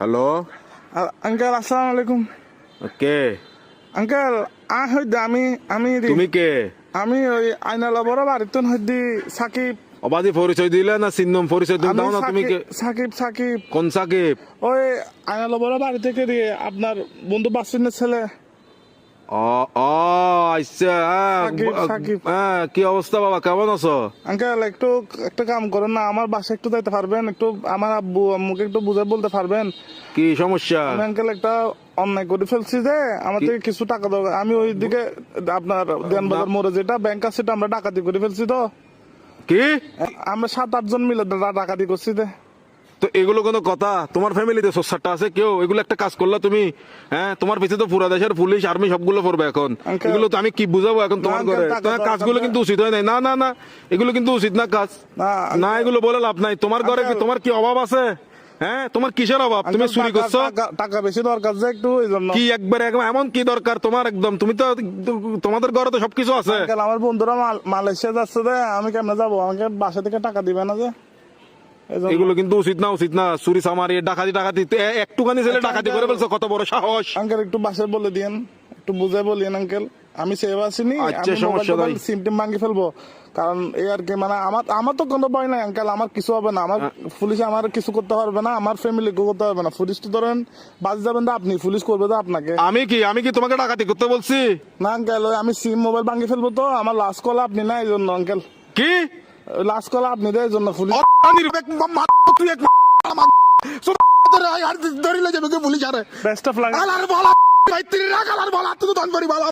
Hello uncle আসসালামু আলাইকুম। কে uncle হইতে আমি আমি তুমি কে আমি ওই আইনালা বড় বাড়িতে হইতে সাকিব। অবাধি পরিচয় দিলে না চিহ্নম পরিচয় তুমি আমি দাও না তুমি কে সাকিব সাকিব কোন সাকিব ওই আইনালা বড় বাড়ি থেকে দিয়ে আপনার বন্ধু বাসিনের ছেলে। ও ও আচ্ছা সাকিব, সাকিব। কি অবস্থা বাবা কেমন আছো? আঙ্কেল একটু একটা কাম করেন না, আমার বাসায় একটু যাইতে পারবেন? একটু আমার আব্বু আম্মুকে একটু বুঝে বলতে পারবেন? কি সমস্যা? আমি আঙ্কেল একটা অন্যায় করে ফেলছি যে আমার থেকে কিছু টাকা দরকার। আমি ওই দিকে আপনার দেনবাজার মোড়ে যেটা ব্যাংক আছে সেটা আমরা ডাকাতি করে ফেলছি। তো কি আমরা 7-8 জন মিলে ডাকাতি করছি। তো এগুলো কোনো কথা? তোমার ফ্যামিলিতে সোসারটা আছে কেউ? এগুলো একটা কাজ করলা তুমি? হ্যাঁ, তোমার পিছনে তো পুরা দেশের পুলিশ আর্মি সবগুলো পড়বে এখন। Uncle, এগুলো তো আমি কি বুঝাবো এখন তোমার না, ঘরে? uncle, তোমার টাকা কাজগুলো দরকার কিন্তু উচিত হয় নাই। না না না, এগুলো কিন্তু উচিত না কাজ। না, না, uncle, এগুলো বলে লাভ নাই। তোমার ঘরে কি uncle, তোমার কি অভাব আছে? হ্যাঁ, তোমার কিসের অভাব? তুমি আঙ্কেল, চুরি করছো? টাকা বেশি দরকার যে একটু এই জন্য। কি একবার এমন কি দরকার তোমার? একদম তুমি তো তোমাদের ঘরে তো সবকিছু আছে। আঙ্কেল, আমার বন্ধুরা মালয়েশিয়া যাচ্ছে যে আমি কেমনে যাবো? আমাকে বাসা থেকে টাকা দিবে না যে এই জন্য। এগুলো কিন্তু উচিত না, উচিত না। চুরি চামারি ডাকাতি টাকাতি একটুখানি ছেলে আচ্ছা, ডাকাতি uncle, করে ফেলছো, কত বড় সাহস! আঙ্কেল একটু বাসায় বলে দিয়েন, একটু বুঝে বলিয়েন আঙ্কেল। আমি সেভ আসিনি, আচ্ছা, আমি সমস্যা নাই। সিম টিম ভাঙি ফেলবো। কারণ এই আর কি, মানে আমার তো কোনো ভয় নাই আঙ্কেল। আমার কিছু হবে না, আমার পুলিশ আমার কিছু করতে পারবে না, আমার ফ্যামিলি করতে পারবে না। পুলিশ তো ধরেন বাজে যাবেন তো আপনি, পুলিশ করবে তো আপনাকে। আমি কি তোমাকে ডাকাতি করতে বলছি? না আঙ্কেল, আমি সিম মোবাইল ভাঙি ফেলবো। তো আমার লাস্ট কল আপনি না, এই জন্য আঙ্কেল। কি লাস্ট কল আপনি দেয় এই জন্য পুলিশ। ধরিলে যাবে পুলিশ আরে বেস্ট অফ লাক। আলার বলা ভাই তিরি রাখ আলার বলা তুই তো দন করি বলা